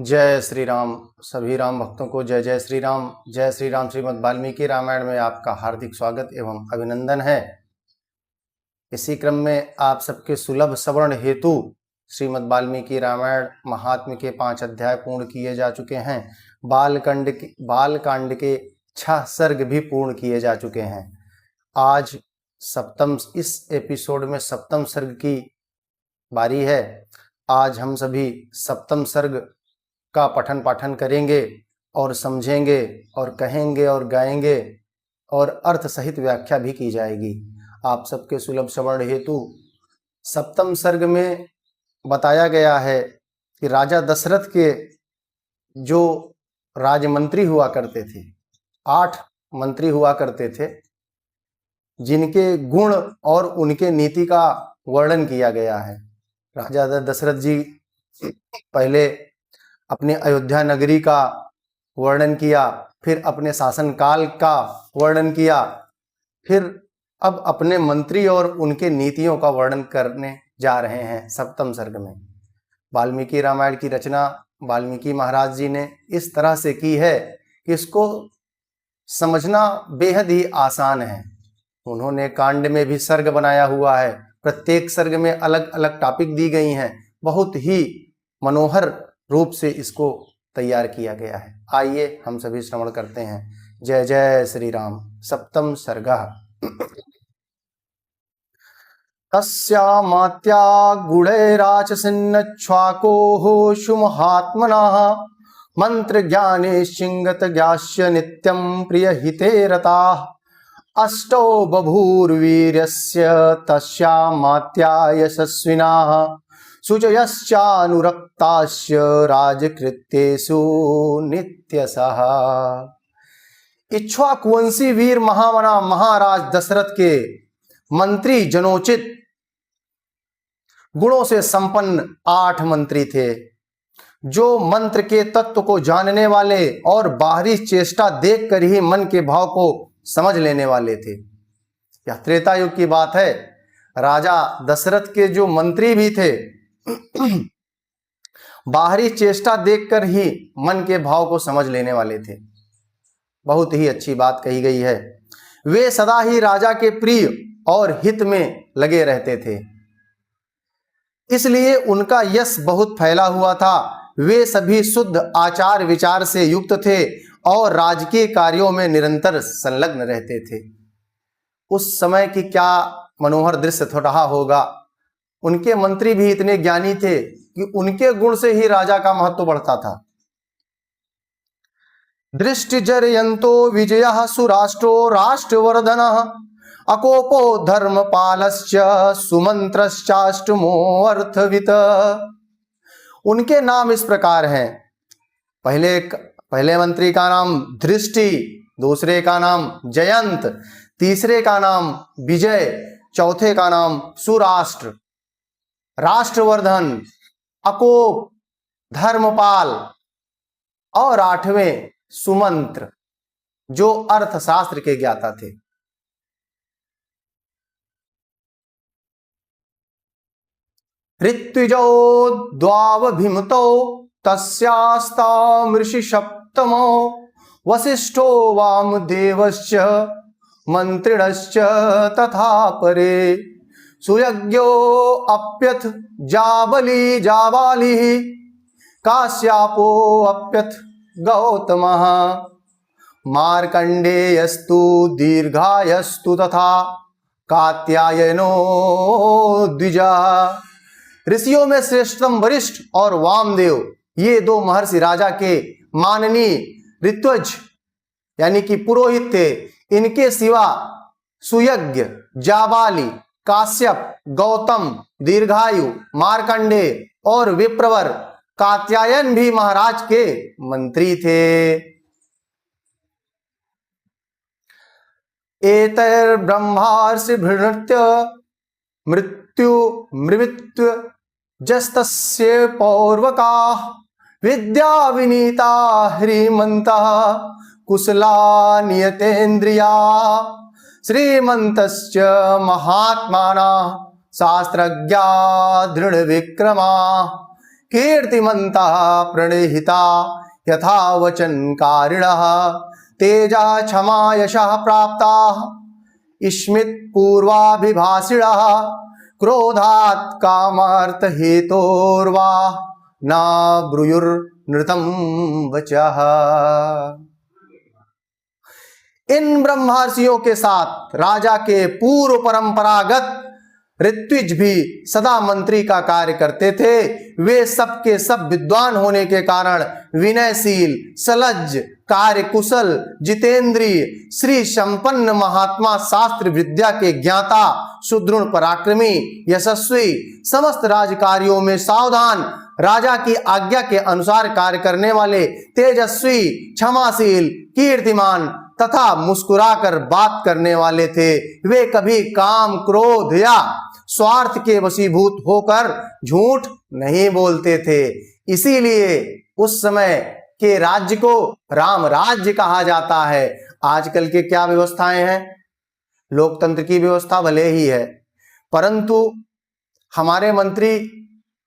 जय श्री राम। सभी राम भक्तों को जय जय श्री राम। जय श्री राम। श्रीमद् वाल्मीकि रामायण में आपका हार्दिक स्वागत एवं अभिनंदन है। इसी क्रम में आप सबके सुलभ श्रवण हेतु श्रीमद् वाल्मीकि रामायण महात्म्य के 5 अध्याय पूर्ण किए जा चुके हैं। बालकांड के 6 सर्ग भी पूर्ण किए जा चुके हैं। आज इस एपिसोड में सप्तम सर्ग की बारी है। आज हम सभी सप्तम सर्ग का पठन पाठन करेंगे और समझेंगे और कहेंगे और गाएंगे और अर्थ सहित व्याख्या भी की जाएगी। आप सबके सुलभ श्रवण हेतु सप्तम सर्ग में बताया गया है कि राजा दशरथ के जो राजमंत्री हुआ करते थे, 8 मंत्री हुआ करते थे, जिनके गुण और उनके नीति का वर्णन किया गया है। राजा दशरथ जी पहले अपने अयोध्या नगरी का वर्णन किया, फिर अपने शासनकाल का वर्णन किया, फिर अब अपने मंत्री और उनके नीतियों का वर्णन करने जा रहे हैं सप्तम सर्ग में। वाल्मीकि रामायण की रचना वाल्मीकि महाराज जी ने इस तरह से की है कि इसको समझना बेहद ही आसान है। उन्होंने कांड में भी सर्ग बनाया हुआ है, प्रत्येक सर्ग में अलग अलग टॉपिक दी गई हैं। बहुत ही मनोहर रूप से इसको तैयार किया गया है। आइए हम सभी श्रवण करते हैं। जय जय श्री राम। सप्तम सर्गः। तस्यामात्या गुणैराचसिन्नच्छ्वाकोः सुमहात्मनः मंत्र ज्ञाने शिंगत ज्ञास्य नित्यं प्रियहिते रताः अष्टौ बभूर्वीर्यस्य तस्यामात्या यशस्विनाः शुचयश्चानुरक्तास्य राजकृत्येषु नित्यशः। इक्ष्वाकुवंशी वीर महामना महाराज दशरथ के मंत्री जनोचित गुणों से संपन्न 8 मंत्री थे, जो मंत्र के तत्व को जानने वाले और बाहरी चेष्टा देखकर ही मन के भाव को समझ लेने वाले थे। यह त्रेता युग की बात है। राजा दशरथ के जो मंत्री भी थे बाहरी चेष्टा देखकर ही मन के भाव को समझ लेने वाले थे। बहुत ही अच्छी बात कही गई है। वे सदा ही राजा के प्रिय और हित में लगे रहते थे, इसलिए उनका यश बहुत फैला हुआ था। वे सभी शुद्ध आचार विचार से युक्त थे और राजकीय कार्यों में निरंतर संलग्न रहते थे। उस समय की क्या मनोहर दृश्य रहा होगा। उनके मंत्री भी इतने ज्ञानी थे कि उनके गुण से ही राजा का महत्व बढ़ता था। दृष्टिजरयन्तो विजयः सुराष्ट्रो राष्ट्रवर्धनः अकोपो धर्मपालश्च सुमंत्रश्चाष्टमो अर्थवित्। उनके नाम इस प्रकार हैं। पहले मंत्री का नाम दृष्टि, दूसरे का नाम जयंत, तीसरे का नाम विजय, चौथे का नाम सुराष्ट्र, राष्ट्रवर्धन, अकोप, धर्मपाल और 8वें सुमंत्र, जो अर्थशास्त्र के ज्ञाता थे। ऋत्विजो द्वावभिमतो तस्यास्तामृषि सप्तमो वसिष्ठो वामदेवश्च मंत्रिणश्च तथा परे सुयज्ञो अप्यथ जाबालिः काश्यपो अप्यथ गौतमः मार्कंडेयस्तु दीर्घायस्तु तथा कात्यायनो द्विजा। ऋषियों में श्रेष्ठतम वरिष्ठ और वामदेव, ये 2 महर्षि राजा के माननीय ऋत्विज यानी कि पुरोहित थे। इनके सिवा सुयज्ञ, जाबाली, काश्यप, गौतम, दीर्घायु, मार्कंडेय और विप्रवर कात्यायन भी महाराज के मंत्री थे। एतैर्ब्रह्मार्षिभिर्नृत्य मृत्यु मृत्य जस्तस्य पौर्वकाः विद्या विनीता ह्रीमन्तः कुशला नियतेन्द्रिया श्रीमन्तश्च महात्मानः शास्त्रज्ञा दृढ़ विक्रमा कीर्तिमन्तः प्रणेहिता यथा वचनकारिणः तेजा क्षमा यशः प्राप्ताः स्मित पूर्वाभिभाषिणः क्रोधात् कामार्थ हेतोर्वा न ब्रूयुर्नृतं वचः। इन ब्रह्मर्षियों के साथ राजा के पूर्व परंपरागत ऋत्विज भी सदा मंत्री का कार्य करते थे। वे सब के सब विद्वान होने के कारण विनयशील, सलज्ज, कार्यकुशल, जितेंद्रिय, श्री संपन्न महात्मा, शास्त्र विद्या के ज्ञाता, सुदृढ़ पराक्रमी, यशस्वी, समस्त राजकार्यों में सावधान, राजा की आज्ञा के अनुसार कार्य करने वाले, तेजस्वी, क्षमाशील, कीर्तिमान तथा मुस्कुराकर बात करने वाले थे। वे कभी काम, क्रोध या स्वार्थ के वशीभूत होकर झूठ नहीं बोलते थे। इसीलिए उस समय के राज्य को राम राज्य कहा जाता है। आजकल के क्या व्यवस्थाएं हैं? लोकतंत्र की व्यवस्था भले ही है, परंतु हमारे मंत्री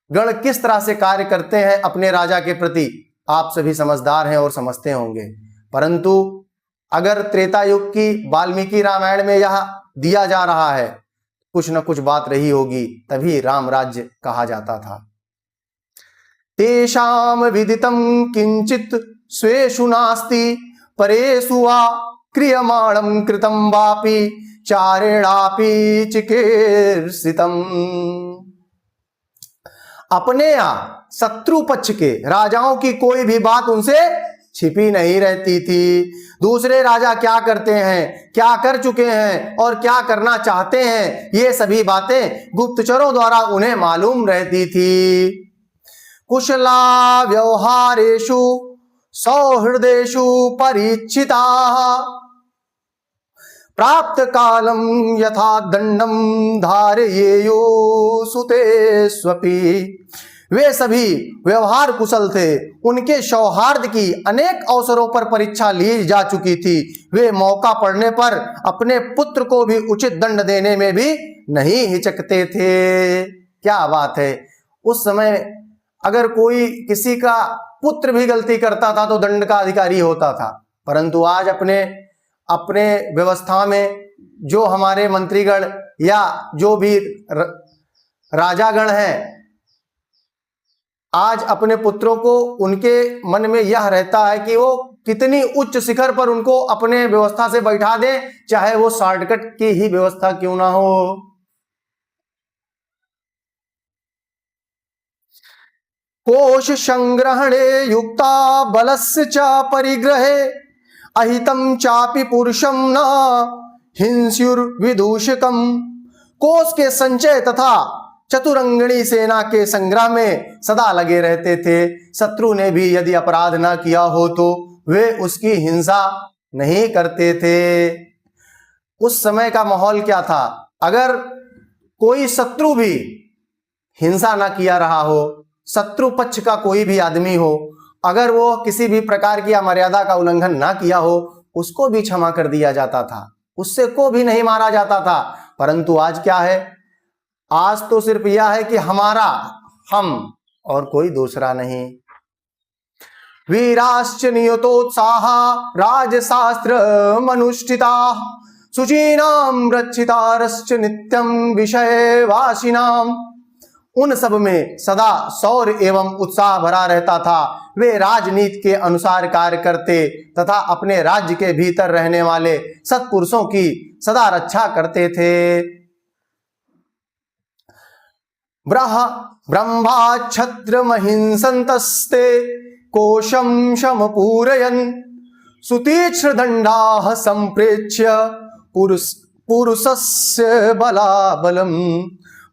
गण किस तरह से कार्य करते हैं अपने राजा के प्रति, आप सभी समझदार हैं और समझते होंगे। परंतु अगर त्रेता युग की वाल्मीकि रामायण में यह दिया जा रहा है, कुछ न कुछ बात रही होगी, तभी राम राज्य कहा जाता था। तेषाम विदितं किंचित स्वेषु नास्ति परेषु वा क्रियमाणं कृतं वापि चारेणापि चिकीर्षितम्। अपने यहाँ शत्रु पक्ष के राजाओं की कोई भी बात उनसे छिपी नहीं रहती थी। दूसरे राजा क्या करते हैं, क्या कर चुके हैं और क्या करना चाहते हैं, ये सभी बातें गुप्तचरों द्वारा उन्हें मालूम रहती थी। कुशला व्यवहारेषु सौहृदेषु परीक्षिताः प्राप्त कालम यथा दंडम धारयेयो सुतेष्वपि। वे सभी व्यवहार कुशल थे। उनके सौहार्द की अनेक अवसरों पर परीक्षा ली जा चुकी थी। वे मौका पड़ने पर अपने पुत्र को भी उचित दंड देने में भी नहीं हिचकते थे। क्या बात है! उस समय अगर कोई किसी का पुत्र भी गलती करता था तो दंड का अधिकारी होता था। परंतु आज अपने व्यवस्था में जो हमारे मंत्रीगण या जो भी राजागण हैं, आज अपने पुत्रों को उनके मन में यह रहता है कि वो कितनी उच्च शिखर पर उनको अपने व्यवस्था से बैठा दें, चाहे वो शॉर्टकट की ही व्यवस्था क्यों ना हो। कोश संग्रहणे युक्ता बलस्य च परिग्रहे अहितं चापि पुरुषं न हिंस्युर्विदूषकम्। कोष के संचय तथा चतुरंगिणी सेना के संग्रह में सदा लगे रहते थे। शत्रु ने भी यदि अपराध न किया हो तो वे उसकी हिंसा नहीं करते थे। उस समय का माहौल क्या था? अगर कोई शत्रु भी हिंसा ना किया रहा हो, शत्रु पक्ष का कोई भी आदमी हो, अगर वो किसी भी प्रकार की मर्यादा का उल्लंघन ना किया हो, उसको भी क्षमा कर दिया जाता था, उससे को भी नहीं मारा जाता था। परंतु आज क्या है? आज तो सिर्फ यह है कि हमारा, हम और कोई दूसरा नहीं। वीराश्च नियतोत्साह राजशास्त्र मनुष्ठिता शुचीनाम रक्षितारश्च नित्यं विषयवासिनाम। उन सब में सदा शौर्य एवं उत्साह भरा रहता था। वे राजनीति के अनुसार कार्य करते तथा अपने राज्य के भीतर रहने वाले सत्पुरुषों की सदा रक्षा करते थे। ब्रह्मा क्षत्र महिंसंतस्ते कोशं समपूरयन् सुतीक्ष्ण दंडाः संप्रेक्ष्य पुरुषस्य बलाबलम्।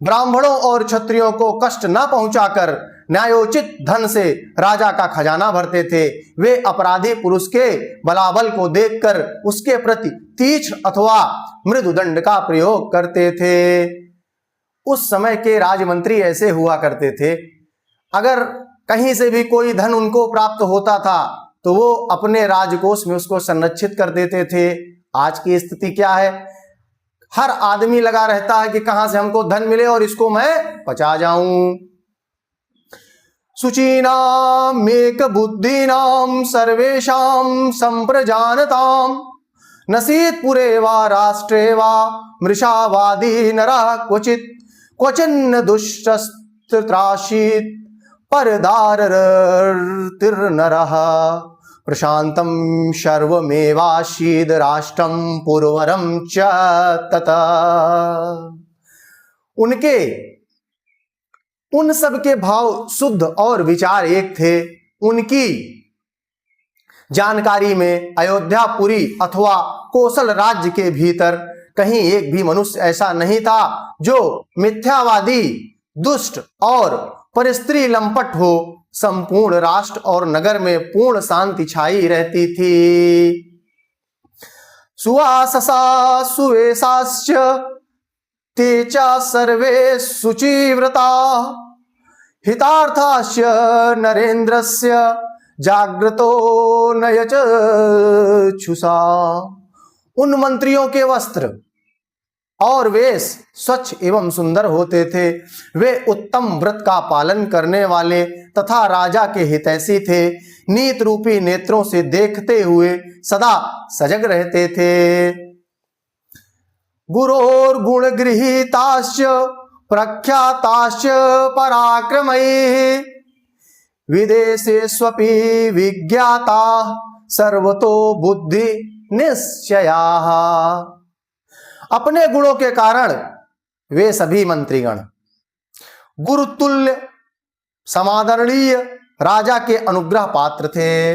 ब्राह्मणों और क्षत्रियों को कष्ट न पहुंचाकर न्यायोचित धन से राजा का खजाना भरते थे। वे अपराधी पुरुष के बलाबल को देखकर उसके प्रति तीक्ष्ण अथवा मृदु दंड का प्रयोग करते थे। उस समय के राजमंत्री ऐसे हुआ करते थे। अगर कहीं से भी कोई धन उनको प्राप्त होता था तो वो अपने राजकोष में उसको संरक्षित कर देते थे। आज की स्थिति क्या है? हर आदमी लगा रहता है कि कहां से हमको धन मिले और इसको मैं पचा जाऊं। शुचीनामेक बुद्धीनां सर्वेषां संप्रजानताम् नसीत् पुरे वा राष्ट्रे वा मृषावादी नरः क्वचिन्न दुष्टस्त्राशीत् परदारर्तिर्नरः प्रशान्तं सर्वमेवासीद् राष्ट्रं पुरवरं च ततः। उनके उन सब के भाव शुद्ध और विचार एक थे। उनकी जानकारी में अयोध्यापुरी अथवा कौशल राज्य के भीतर कहीं एक भी मनुष्य ऐसा नहीं था जो मिथ्यावादी, दुष्ट और परस्त्री लंपट हो। संपूर्ण राष्ट्र और नगर में पूर्ण शांति छाई रहती थी। सुवाससा सुवेशाश्च ते च सर्वे शुचिव्रता हितार्थास्य नरेन्द्रस्य जाग्रतो नयचक्षुषा। उन मंत्रियों के वस्त्र और वेश स्वच्छ एवं सुंदर होते थे। वे उत्तम व्रत का पालन करने वाले तथा राजा के हितैषी थे। नीत रूपी नेत्रों से देखते हुए सदा सजग रहते थे। गुरोर गुण गृहीताश्च प्रख्याताश्च पराक्रमैः विदेशेष्वपि विज्ञाता सर्वतो बुद्धि निश्चयाः। अपने गुणों के कारण वे सभी मंत्रीगण गुरुतुल्य समादरणीय राजा के अनुग्रह पात्र थे।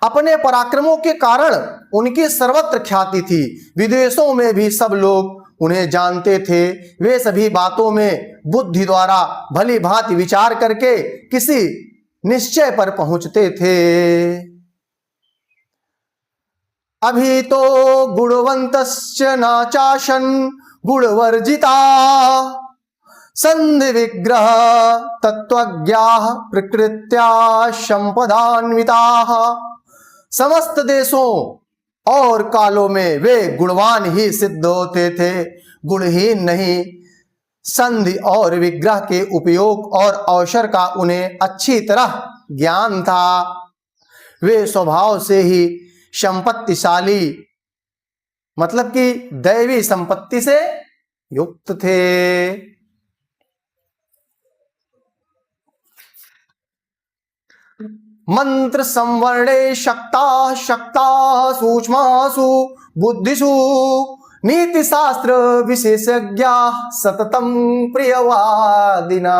अपने पराक्रमों के कारण उनकी सर्वत्र ख्याति थी। विदेशों में भी सब लोग उन्हें जानते थे। वे सभी बातों में बुद्धि द्वारा भली भांति विचार करके किसी निश्चय पर पहुंचते थे। अभी तो गुणवंतश्च न चाशन गुणवर्जिता संधि विग्रह तत्वज्ञाः प्रकृत्या संपदान्विताः। समस्त देशों और कालों में वे गुणवान ही सिद्ध होते थे, गुणहीन नहीं। संधि और विग्रह के उपयोग और अवसर का उन्हें अच्छी तरह ज्ञान था। वे स्वभाव से ही संपत्तिशाली मतलब कि दैवी संपत्ति से युक्त थे। मंत्र संवर्णे शक्ता सूक्ष्मासु बुद्धिषु नीति शास्त्र विशेषज्ञा सततम प्रियवादिना।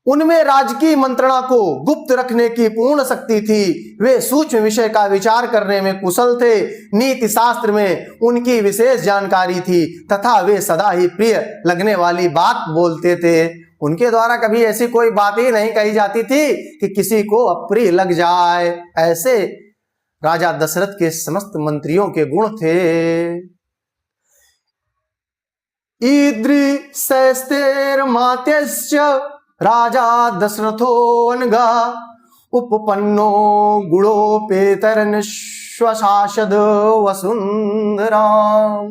उनमें राजकीय मंत्रणा को गुप्त रखने की पूर्ण शक्ति थी। वे सूक्ष्म विषय का विचार करने में कुशल थे। नीति शास्त्र में उनकी विशेष जानकारी थी तथा वे सदा ही प्रिय लगने वाली बात बोलते थे। उनके द्वारा कभी ऐसी कोई बात ही नहीं कही जाती थी कि किसी को अप्रिय लग जाए। ऐसे राजा दशरथ के समस्त मंत्रियों के गुण थे। ईदृशैस्तेर्मात्यश्च राजा दशरथो अनघा उपपन्नो गुणोपेतरन्श्वशासद वसुंधराम।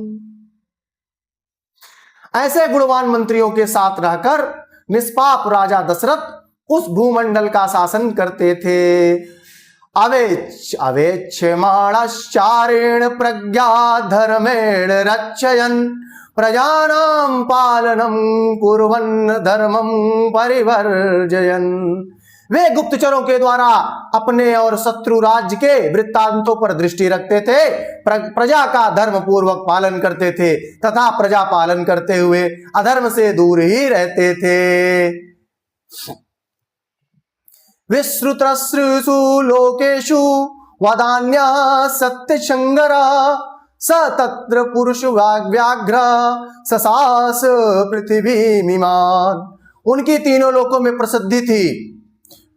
ऐसे गुणवान मंत्रियों के साथ रहकर निष्पाप राजा दशरथ उस भूमंडल का शासन करते थे। अवेक्षमाणश्चारेण प्रज्ञा धर्मेण रक्षयन् प्रजानां पालनं कुर्वन् धर्मं परिवर्जयन्। वे गुप्तचरों के द्वारा अपने और शत्रु राज्य के वृत्तांतों पर दृष्टि रखते थे, प्रजा का धर्म पूर्वक पालन करते थे तथा प्रजा पालन करते हुए अधर्म से दूर ही रहते थे। विश्रुतश्रुषु लोकेषु वदान्या सत्यशंगरा स तत्र पुरुष व्याघ्र ससास पृथ्वीमिमान। उनकी तीनों लोकों में प्रसिद्धि थी।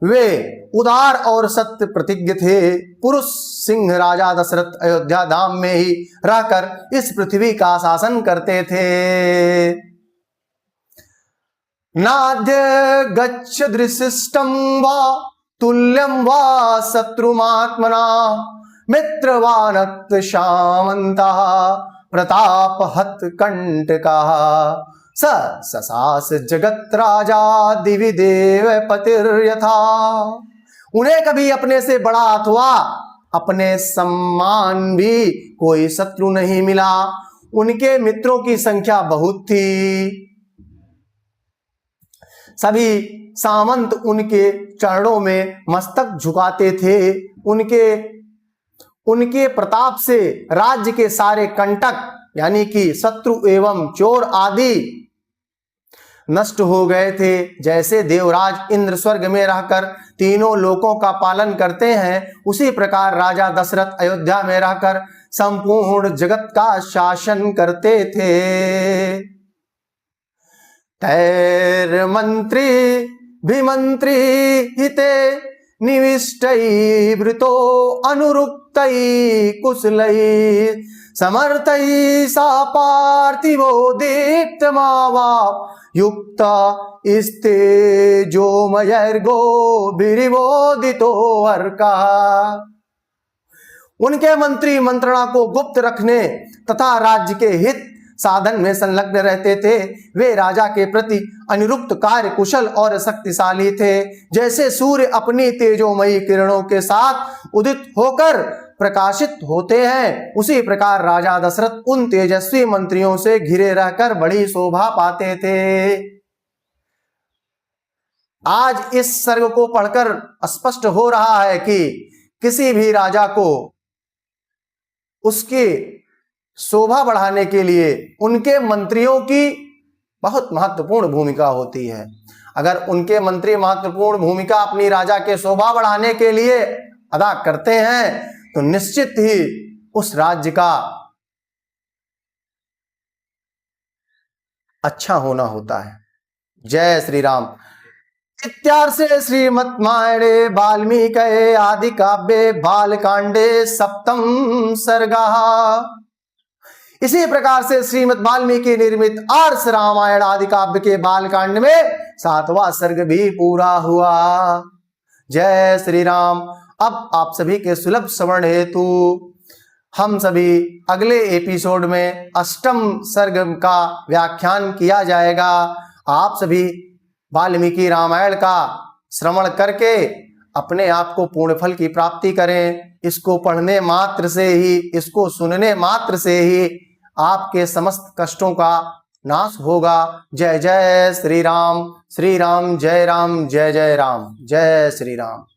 वे उदार और सत्य प्रतिज्ञ थे। पुरुष सिंह राजा दशरथ अयोध्या धाम में ही रहकर इस पृथ्वी का शासन करते थे। नाद्य गच्छ दृशिष्टं वा तुल्यं वा शत्रुमात्मना मित्रवानक्त शामन्तः प्रतापहत कंटकः स ससास जगत राजा दिवि देव पतिर्यथा। उन्हें कभी अपने से बड़ा अथवा अपने सम्मान भी कोई शत्रु नहीं मिला। उनके मित्रों की संख्या बहुत थी। सभी सामंत उनके चरणों में मस्तक झुकाते थे। उनके प्रताप से राज्य के सारे कंटक यानी कि शत्रु एवं चोर आदि नष्ट हो गए थे। जैसे देवराज इंद्र स्वर्ग में रहकर तीनों लोकों का पालन करते हैं, उसी प्रकार राजा दशरथ अयोध्या में रहकर संपूर्ण जगत का शासन करते थे। तैर मंत्री भिमंत्री हिते निविष्टै वृतो अनुरुक्तै कुशलै समर्थै सा पार्थिवो दीप्तमावा युक्ता इस्तेजोमयर्गो विरिवोदितो अर्का। उनके मंत्री मंत्रणा को गुप्त रखने तथा राज्य के हित साधन में संलग्न रहते थे। वे राजा के प्रति अनिरुक्त कार्य कुशल और शक्तिशाली थे। जैसे सूर्य अपनी तेजोमयी किरणों के साथ उदित होकर प्रकाशित होते हैं, उसी प्रकार राजा दशरथ उन तेजस्वी मंत्रियों से घिरे रहकर बड़ी शोभा पाते थे। आज इस सर्ग को पढ़कर स्पष्ट हो रहा है कि किसी भी राजा को उसके शोभा बढ़ाने के लिए उनके मंत्रियों की बहुत महत्वपूर्ण भूमिका होती है। अगर उनके मंत्री महत्वपूर्ण भूमिका अपनी राजा के शोभा बढ़ाने के लिए अदा करते हैं तो निश्चित ही उस राज्य का अच्छा होना होता है। जय श्री राम। इत्यार्षे श्रीमद्रामायणे वाल्मीकये आदि काव्ये बालकांडे सप्तम सर्गः। इसी प्रकार से श्रीमद् वाल्मीकि निर्मित आर्ष रामायण आदि काव्य के बालकांड में 7वां सर्ग भी पूरा हुआ। जय श्री राम। अब आप सभी के सुलभ श्रवण हेतु हम सभी अगले एपिसोड में 8वें सर्ग का व्याख्यान किया जाएगा। आप सभी वाल्मीकि रामायण का श्रवण करके अपने आप को पूर्ण फल की प्राप्ति करें। इसको पढ़ने मात्र से ही, इसको सुनने मात्र से ही आपके समस्त कष्टों का नाश होगा। जय जय श्री राम। श्री राम जय राम, जय जय राम, जय श्री राम।